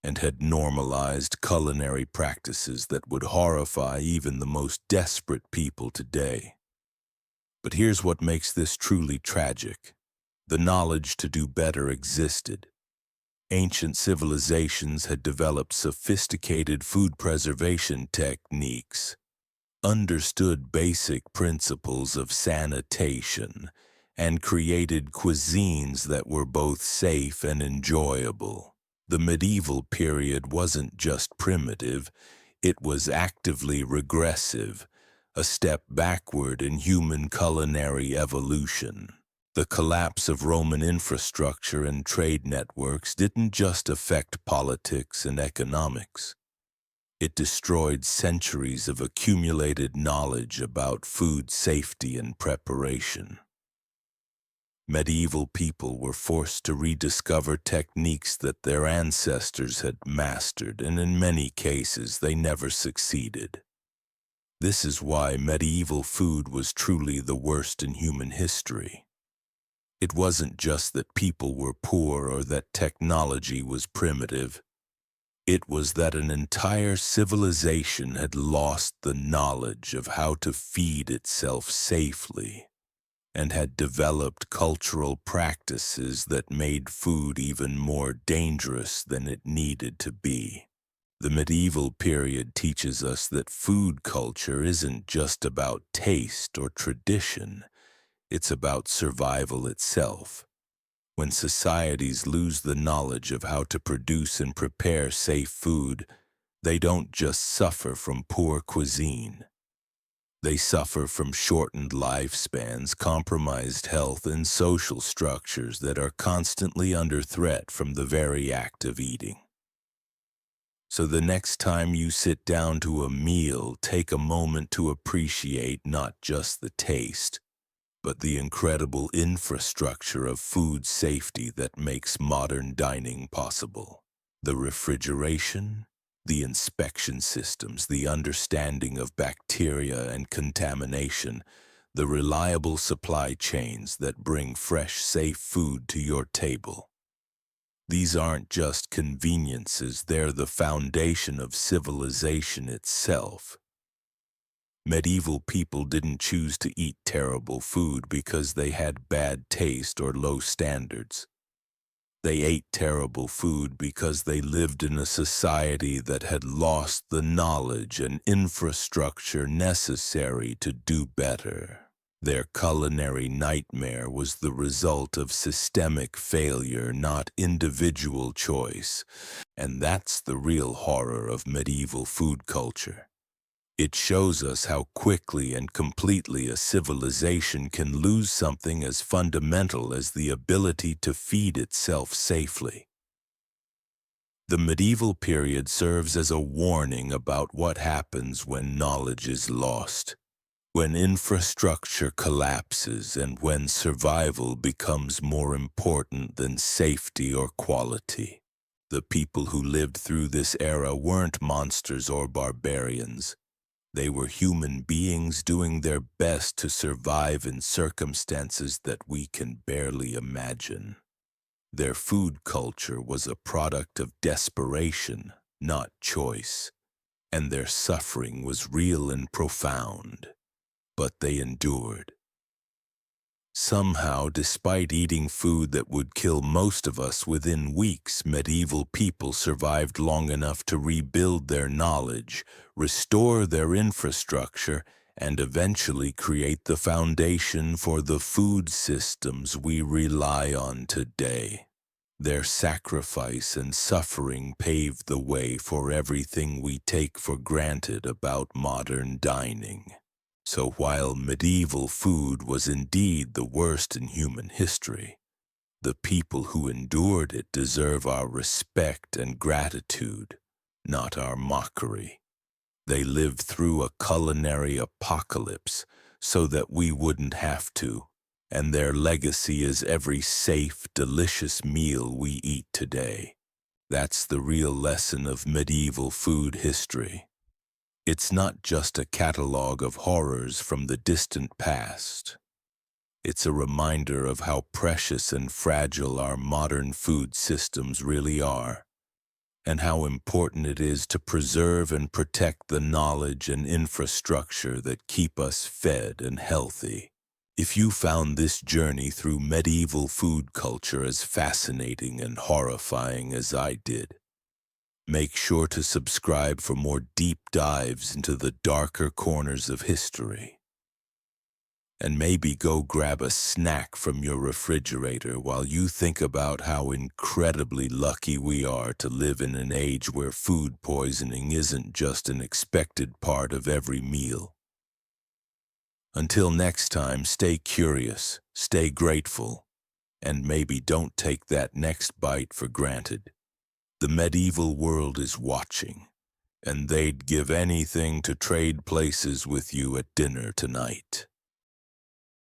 and had normalized culinary practices that would horrify even the most desperate people today. But here's what makes this truly tragic. The knowledge to do better existed. Ancient civilizations had developed sophisticated food preservation techniques, understood basic principles of sanitation, and created cuisines that were both safe and enjoyable. The medieval period wasn't just primitive, it was actively regressive, a step backward in human culinary evolution. The collapse of Roman infrastructure and trade networks didn't just affect politics and economics. It destroyed centuries of accumulated knowledge about food safety and preparation. Medieval people were forced to rediscover techniques that their ancestors had mastered, and in many cases they never succeeded. This is why medieval food was truly the worst in human history. It wasn't just that people were poor or that technology was primitive. It was that an entire civilization had lost the knowledge of how to feed itself safely and had developed cultural practices that made food even more dangerous than it needed to be. The medieval period teaches us that food culture isn't just about taste or tradition, it's about survival itself. When societies lose the knowledge of how to produce and prepare safe food, they don't just suffer from poor cuisine. They suffer from shortened lifespans, compromised health, and social structures that are constantly under threat from the very act of eating. So the next time you sit down to a meal, take a moment to appreciate not just the taste, but the incredible infrastructure of food safety that makes modern dining possible. The refrigeration, the inspection systems, the understanding of bacteria and contamination, the reliable supply chains that bring fresh, safe food to your table. These aren't just conveniences, they're the foundation of civilization itself. Medieval people didn't choose to eat terrible food because they had bad taste or low standards. They ate terrible food because they lived in a society that had lost the knowledge and infrastructure necessary to do better. Their culinary nightmare was the result of systemic failure, not individual choice. And that's the real horror of medieval food culture. It shows us how quickly and completely a civilization can lose something as fundamental as the ability to feed itself safely. The medieval period serves as a warning about what happens when knowledge is lost, when infrastructure collapses, and when survival becomes more important than safety or quality. The people who lived through this era weren't monsters or barbarians. They were human beings doing their best to survive in circumstances that we can barely imagine. Their food culture was a product of desperation, not choice, and their suffering was real and profound. But they endured. Somehow, despite eating food that would kill most of us within weeks, medieval people survived long enough to rebuild their knowledge, restore their infrastructure, and eventually create the foundation for the food systems we rely on today. Their sacrifice and suffering paved the way for everything we take for granted about modern dining. So while medieval food was indeed the worst in human history, the people who endured it deserve our respect and gratitude, not our mockery. They lived through a culinary apocalypse so that we wouldn't have to, and their legacy is every safe, delicious meal we eat today. That's the real lesson of medieval food history. It's not just a catalog of horrors from the distant past. It's a reminder of how precious and fragile our modern food systems really are, and how important it is to preserve and protect the knowledge and infrastructure that keep us fed and healthy. If you found this journey through medieval food culture as fascinating and horrifying as I did, make sure to subscribe for more deep dives into the darker corners of history. And maybe go grab a snack from your refrigerator while you think about how incredibly lucky we are to live in an age where food poisoning isn't just an expected part of every meal. Until next time, stay curious, stay grateful, and maybe don't take that next bite for granted. The medieval world is watching, and they'd give anything to trade places with you at dinner tonight.